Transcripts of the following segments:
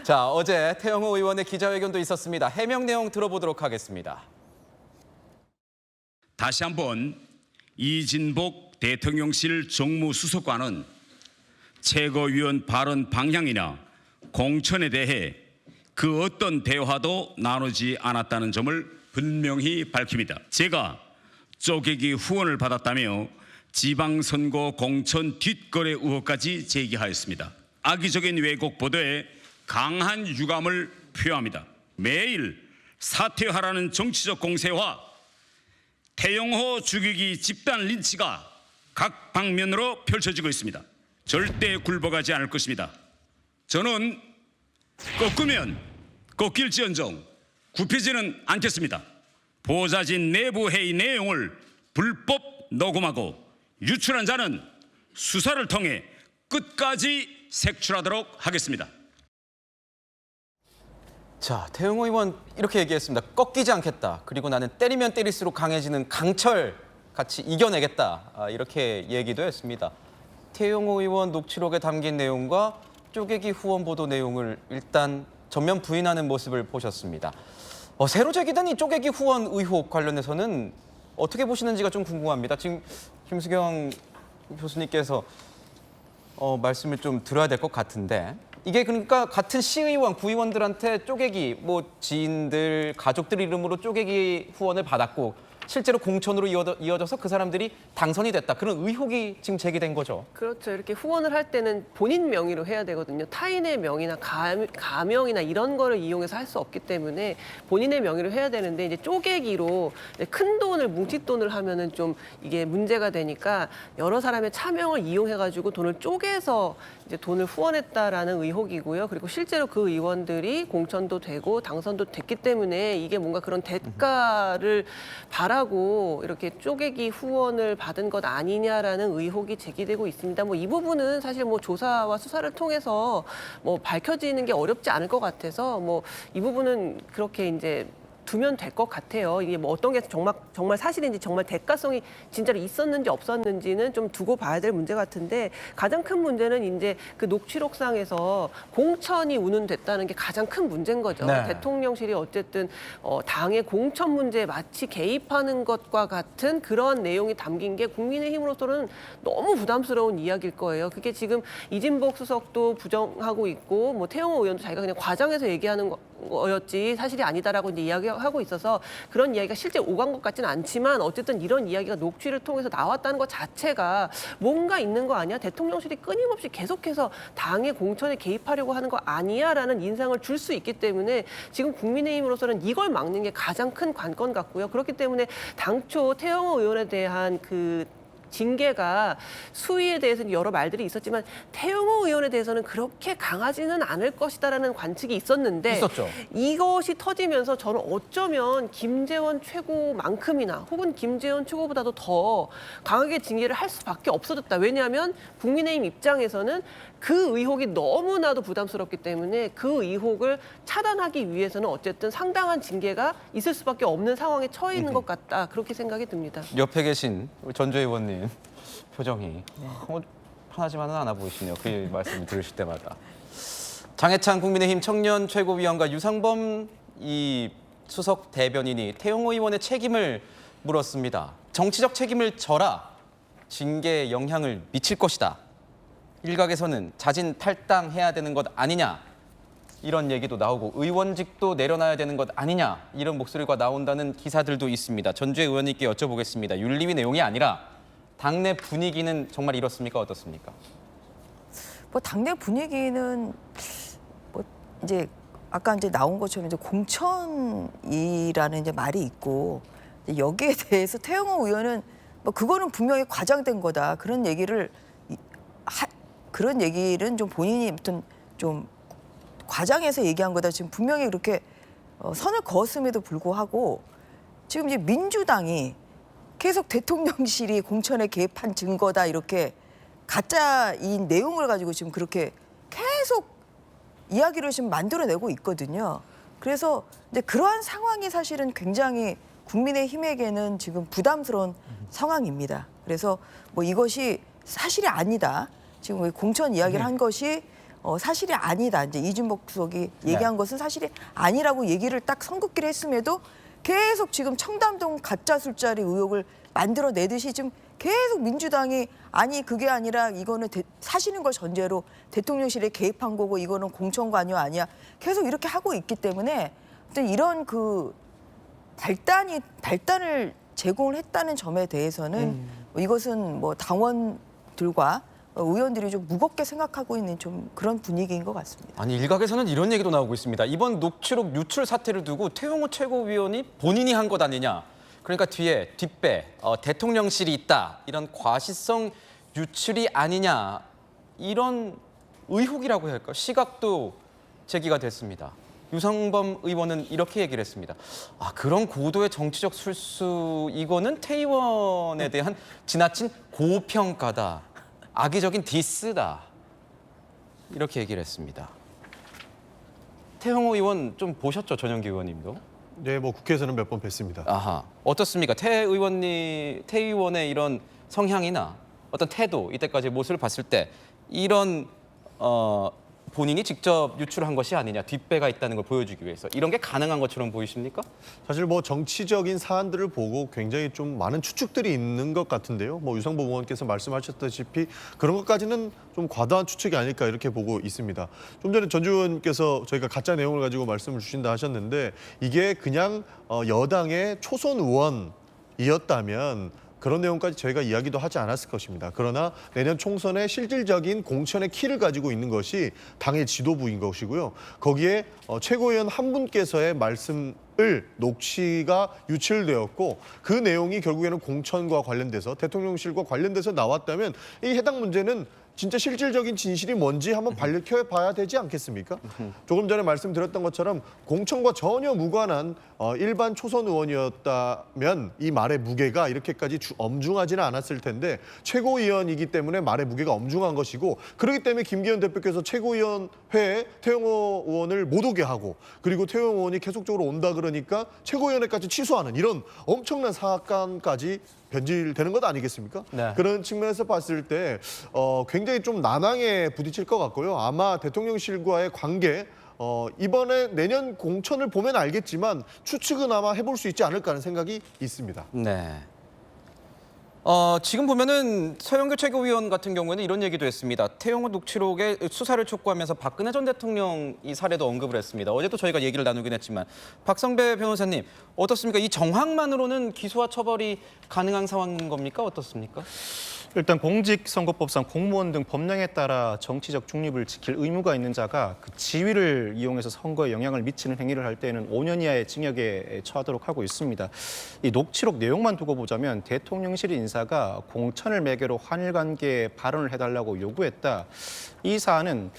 자, 어제 태영호 의원의 기자회견도 있었습니다. 해명 내용 들어보도록 하겠습니다. 다시 한번 이진복 대통령실 정무수석과는 최고위원 발언 방향이나 공천에 대해 그 어떤 대화도 나누지 않았다는 점을 분명히 밝힙니다. 제가 쪼개기 후원을 받았다며 지방선거 공천 뒷거래 의혹까지 제기하였습니다. 악의적인 왜곡 보도에 강한 유감을 표합니다. 매일 사퇴하라는 정치적 공세와 태영호 죽이기 집단 린치가 각 방면으로 펼쳐지고 있습니다. 절대 굴복하지 않을 것입니다. 저는 꺾으면 꺾일지언정 굽히지는 않겠습니다. 보좌진 내부 회의 내용을 불법 녹음하고 유출한 자는 수사를 통해 끝까지 색출하도록 하겠습니다. 자, 태영호 의원 이렇게 얘기했습니다. 꺾이지 않겠다. 그리고 나는 때리면 때릴수록 강해지는 강철 같이 이겨내겠다. 이렇게 얘기도 했습니다. 태영호 의원 녹취록에 담긴 내용과 쪼개기 후원 보도 내용을 일단 전면 부인하는 모습을 보셨습니다. 새로 제기된 이 쪼개기 후원 의혹 관련해서는 어떻게 보시는지가 좀 궁금합니다. 지금 김수경 교수님께서 말씀을 좀 들어야 될 것 같은데, 이게 그러니까 같은 시의원, 구의원들한테 쪼개기, 지인들, 가족들 이름으로 쪼개기 후원을 받았고 실제로 공천으로 이어져서 그 사람들이 당선이 됐다. 그런 의혹이 지금 제기된 거죠. 그렇죠. 이렇게 후원을 할 때는 본인 명의로 해야 되거든요. 타인의 명의나 가명이나 이런 거를 이용해서 할 수 없기 때문에 본인의 명의로 해야 되는데, 이제 쪼개기로 큰 돈을 뭉칫돈을 하면은 좀 이게 문제가 되니까 여러 사람의 차명을 이용해가지고 돈을 쪼개서 이제 돈을 후원했다라는 의혹이고요. 그리고 실제로 그 의원들이 공천도 되고 당선도 됐기 때문에 이게 뭔가 그런 대가를 바라고 이렇게 쪼개기 후원을 받은 것 아니냐라는 의혹이 제기되고 있습니다. 이 부분은 사실 조사와 수사를 통해서 밝혀지는 게 어렵지 않을 것 같아서 이 부분은 그렇게 이제 두면 될 것 같아요. 이게 어떤 게 정말 사실인지, 정말 대가성이 진짜로 있었는지 없었는지는 좀 두고 봐야 될 문제 같은데, 가장 큰 문제는 이제 그 녹취록상에서 공천이 운운됐다는 게 가장 큰 문제인 거죠. 네. 대통령실이 어쨌든 당의 공천 문제에 마치 개입하는 것과 같은 그런 내용이 담긴 게 국민의힘으로서는 너무 부담스러운 이야기일 거예요. 그게 지금 이진복 수석도 부정하고 있고, 태영호 의원도 자기가 그냥 과장해서 얘기하는 거였지 사실이 아니다라고 이제 이야기하고 있어서 그런 이야기가 실제 오간 것 같지는 않지만, 어쨌든 이런 이야기가 녹취를 통해서 나왔다는 것 자체가 뭔가 있는 거 아니야? 대통령실이 끊임없이 계속해서 당의 공천에 개입하려고 하는 거 아니야라는 인상을 줄 수 있기 때문에 지금 국민의힘으로서는 이걸 막는 게 가장 큰 관건 같고요. 그렇기 때문에 당초 태영호 의원에 대한 그 징계가 수위에 대해서는 여러 말들이 있었지만 태영호 의원에 대해서는 그렇게 강하지는 않을 것이다라는 관측이 있었는데, 이것이 터지면서 저는 어쩌면 김재원 최고만큼이나 혹은 김재원 최고보다도 더 강하게 징계를 할 수밖에 없어졌다. 왜냐하면 국민의힘 입장에서는 그 의혹이 너무나도 부담스럽기 때문에 그 의혹을 차단하기 위해서는 어쨌든 상당한 징계가 있을 수밖에 없는 상황에 처해 있는 것 같다. 그렇게 생각이 듭니다. 옆에 계신 우리 전주 의원님 표정이 편하지만은 않아 보이시네요. 그 말씀을 들으실 때마다. 장해찬 국민의힘 청년 최고위원과 유상범 이 수석 대변인이 태영호 의원의 책임을 물었습니다. 정치적 책임을 져라. 징계에 영향을 미칠 것이다. 일각에서는 자진 탈당해야 되는 것 아니냐, 이런 얘기도 나오고 의원직도 내려놔야 되는 것 아니냐, 이런 목소리가 나온다는 기사들도 있습니다. 전주의 의원님께 여쭤보겠습니다. 윤리위 내용이 아니라 당내 분위기는 정말 이렇습니까? 어떻습니까? 당내 분위기는 이제 아까 이제 나온 것처럼 이제 공천이라는 이제 말이 있고, 여기에 대해서 태영호 의원은 그거는 분명히 과장된 거다, 그런 얘기를 좀 본인이 아무튼 좀 과장해서 얘기한 거다, 지금 분명히 그렇게 선을 그었음에도 불구하고 지금 이제 민주당이 계속 대통령실이 공천에 개입한 증거다, 이렇게 가짜 이 내용을 가지고 지금 그렇게 계속 이야기를 지금 만들어내고 있거든요. 그래서 이제 그러한 상황이 사실은 굉장히 국민의힘에게는 지금 부담스러운 상황입니다. 그래서 이것이 사실이 아니다, 지금 공천 이야기를 한 것이 사실이 아니다. 이제 이준복 수석이 얘기한 것은 사실이 아니라고 얘기를 딱 선긋기를 했음에도 계속 지금 청담동 가짜 술자리 의혹을 만들어내듯이 지금 계속 민주당이 아니 그게 아니라 이거는 사실인 걸 전제로 대통령실에 개입한 거고 이거는 공천 관여 아니야. 계속 이렇게 하고 있기 때문에 어떤 이런 그 발단을 제공을 했다는 점에 대해서는 이것은 뭐 당원들과 의원들이 좀 무겁게 생각하고 있는 좀 그런 분위기인 것 같습니다. 아니 일각에서는 이런 얘기도 나오고 있습니다. 이번 녹취록 유출 사태를 두고 태용호 최고위원이 본인이 한 것 아니냐. 그러니까 뒷배 대통령실이 있다. 이런 과시성 유출이 아니냐. 이런 의혹이라고 해야 할까? 시각도 제기가 됐습니다. 유상범 의원은 이렇게 얘기를 했습니다. 그런 고도의 정치적 술수 이거는 태 의원에 대한 지나친 고평가다. 악의적인 디스다. 이렇게 얘기를 했습니다. 태영호 의원 좀 보셨죠? 전영기 의원님도. 네, 뭐 국회에서는 몇 번 뵀습니다. 아하. 어떻습니까? 태 의원의 이런 성향이나 어떤 태도, 이때까지의 모습을 봤을 때 이런 본인이 직접 유출한 것이 아니냐, 뒷배가 있다는 걸 보여주기 위해서 이런 게 가능한 것처럼 보이십니까? 사실 뭐 정치적인 사안들을 보고 굉장히 좀 많은 추측들이 있는 것 같은데요. 뭐 유상범 의원께서 말씀하셨다시피 그런 것까지는 좀 과도한 추측이 아닐까 이렇게 보고 있습니다. 좀 전에 전주 의원께서 저희가 가짜 내용을 가지고 말씀을 주신다 하셨는데 이게 그냥 여당의 초선 의원이었다면 그런 내용까지 저희가 이야기도 하지 않았을 것입니다. 그러나 내년 총선의 실질적인 공천의 키를 가지고 있는 것이 당의 지도부인 것이고요. 거기에 최고위원 한 분께서의 말씀을 녹취가 유출되었고 그 내용이 결국에는 공천과 관련돼서 대통령실과 관련돼서 나왔다면 이 해당 문제는 진짜 실질적인 진실이 뭔지 한번 밝혀봐야 되지 않겠습니까? 조금 전에 말씀드렸던 것처럼 공천과 전혀 무관한 일반 초선 의원이었다면 이 말의 무게가 이렇게까지 엄중하지는 않았을 텐데 최고위원이기 때문에 말의 무게가 엄중한 것이고 그렇기 때문에 김기현 대표께서 최고위원회에 태영호 의원을 못 오게 하고 그리고 태영호 의원이 계속적으로 온다 그러니까 최고위원회까지 취소하는 이런 엄청난 사건까지 변질되는 것 아니겠습니까? 네. 그런 측면에서 봤을 때 굉장히 좀 난항에 부딪힐 것 같고요. 아마 대통령실과의 관계 이번에 내년 공천을 보면 알겠지만 추측은 아마 해볼 수 있지 않을까 하는 생각이 있습니다. 네. 지금 보면은 서영교 최고위원 같은 경우에는 이런 얘기도 했습니다. 태영호 녹취록의 수사를 촉구하면서 박근혜 전 대통령 이 사례도 언급을 했습니다. 어제도 저희가 얘기를 나누긴 했지만 박성배 변호사님 어떻습니까? 이 정황만으로는 기소와 처벌이 가능한 상황인 겁니까? 어떻습니까? 일단 공직선거법상 공무원 등 법령에 따라 정치적 중립을 지킬 의무가 있는 자가 그 지위를 이용해서 선거에 영향을 미치는 행위를 할 때에는 5년 이하의 징역에 처하도록 하고 있습니다. 이 녹취록 내용만 두고 보자면 대통령실 인사가 공천을 매개로 한일 관계에 발언을 해달라고 요구했다. 이 사안은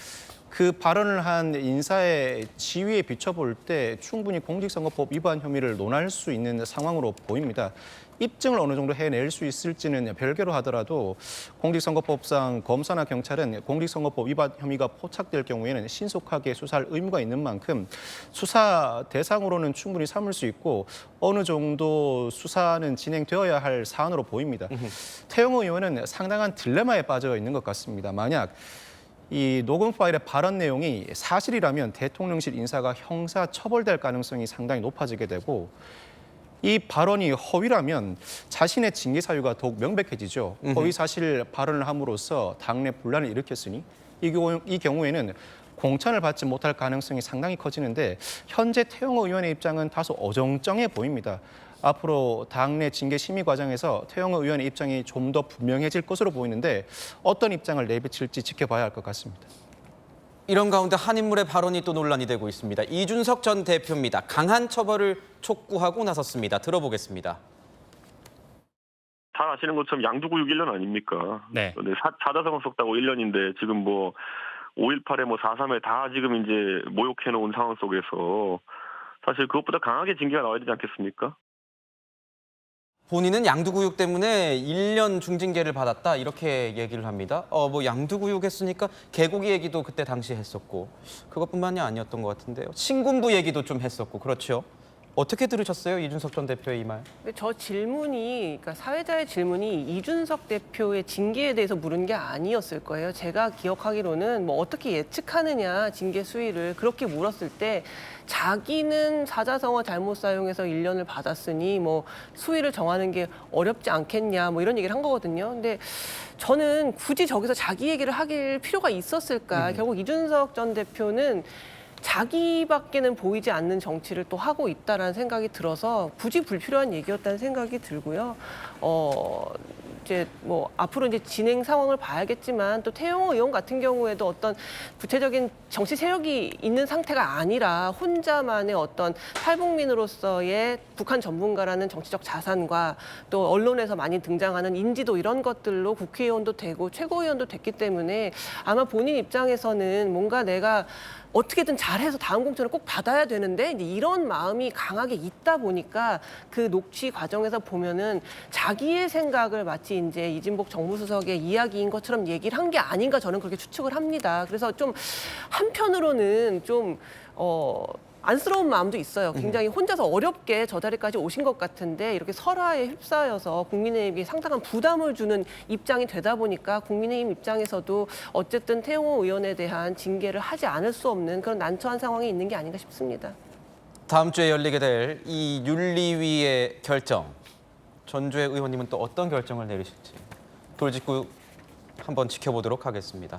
그 발언을 한 인사의 지위에 비춰볼 때 충분히 공직선거법 위반 혐의를 논할 수 있는 상황으로 보입니다. 입증을 어느 정도 해낼 수 있을지는 별개로 하더라도 공직선거법상 검사나 경찰은 공직선거법 위반 혐의가 포착될 경우에는 신속하게 수사할 의무가 있는 만큼 수사 대상으로는 충분히 삼을 수 있고 어느 정도 수사는 진행되어야 할 사안으로 보입니다. 태영호 의원은 상당한 딜레마에 빠져 있는 것 같습니다. 만약 이 녹음 파일의 발언 내용이 사실이라면 대통령실 인사가 형사 처벌될 가능성이 상당히 높아지게 되고 이 발언이 허위라면 자신의 징계 사유가 더욱 명백해지죠. 허위 사실 발언을 함으로써 당내 분란을 일으켰으니 이 경우에는 공천을 받지 못할 가능성이 상당히 커지는데 현재 태영호 의원의 입장은 다소 어정쩡해 보입니다. 앞으로 당내 징계 심의 과정에서 태영호 의원의 입장이 좀 더 분명해질 것으로 보이는데 어떤 입장을 내비칠지 지켜봐야 할 것 같습니다. 이런 가운데 한 인물의 발언이 또 논란이 되고 있습니다. 이준석 전 대표입니다. 강한 처벌을 촉구하고 나섰습니다. 들어보겠습니다. 잘 아시는 것처럼 양두구육 1년 아닙니까? 네. 근데 사자성어 썼다고 1년인데 지금 뭐 5.18에 뭐 4.3에 다 지금 이제 모욕해놓은 상황 속에서 사실 그것보다 강하게 징계가 나와야 되지 않겠습니까? 본인은 양두구육 때문에 1년 중징계를 받았다 이렇게 얘기를 합니다. 뭐 양두구육 했으니까 개고기 얘기도 그때 당시 했었고 그것뿐만이 아니었던 것 같은데요. 신군부 얘기도 좀 했었고 그렇죠. 어떻게 들으셨어요? 이준석 전 대표의 이 말. 근데 저 질문이, 그러니까 사회자의 질문이 이준석 대표의 징계에 대해서 물은 게 아니었을 거예요. 제가 기억하기로는 뭐 어떻게 예측하느냐, 징계 수위를 그렇게 물었을 때 자기는 사자성어 잘못 사용해서 1년을 받았으니 뭐 수위를 정하는 게 어렵지 않겠냐, 뭐 이런 얘기를 한 거거든요. 근데 저는 굳이 저기서 자기 얘기를 하길 필요가 있었을까? 결국 이준석 전 대표는 자기밖에는 보이지 않는 정치를 또 하고 있다라는 생각이 들어서 굳이 불필요한 얘기였다는 생각이 들고요. 이제 뭐 앞으로 이제 진행 상황을 봐야겠지만 또 태영호 의원 같은 경우에도 어떤 구체적인 정치 세력이 있는 상태가 아니라 혼자만의 어떤 탈북민으로서의 북한 전문가라는 정치적 자산과 또 언론에서 많이 등장하는 인지도 이런 것들로 국회의원도 되고 최고위원도 됐기 때문에 아마 본인 입장에서는 뭔가 내가 어떻게든 잘해서 다음 공천을 꼭 받아야 되는데 이제 이런 마음이 강하게 있다 보니까 그 녹취 과정에서 보면은 자기의 생각을 마치 이제 이진복 정무수석의 이야기인 것처럼 얘기를 한 게 아닌가 저는 그렇게 추측을 합니다. 그래서 좀 한편으로는 좀 안쓰러운 마음도 있어요. 굉장히 혼자서 어렵게 저 자리까지 오신 것 같은데 이렇게 설화에 휩싸여서 국민의힘이 상당한 부담을 주는 입장이 되다 보니까 국민의힘 입장에서도 어쨌든 태영호 의원에 대한 징계를 하지 않을 수 없는 그런 난처한 상황이 있는 게 아닌가 싶습니다. 다음 주에 열리게 될 이 윤리위의 결정. 전주의 의원님은 또 어떤 결정을 내리실지 돌직구 한번 지켜보도록 하겠습니다.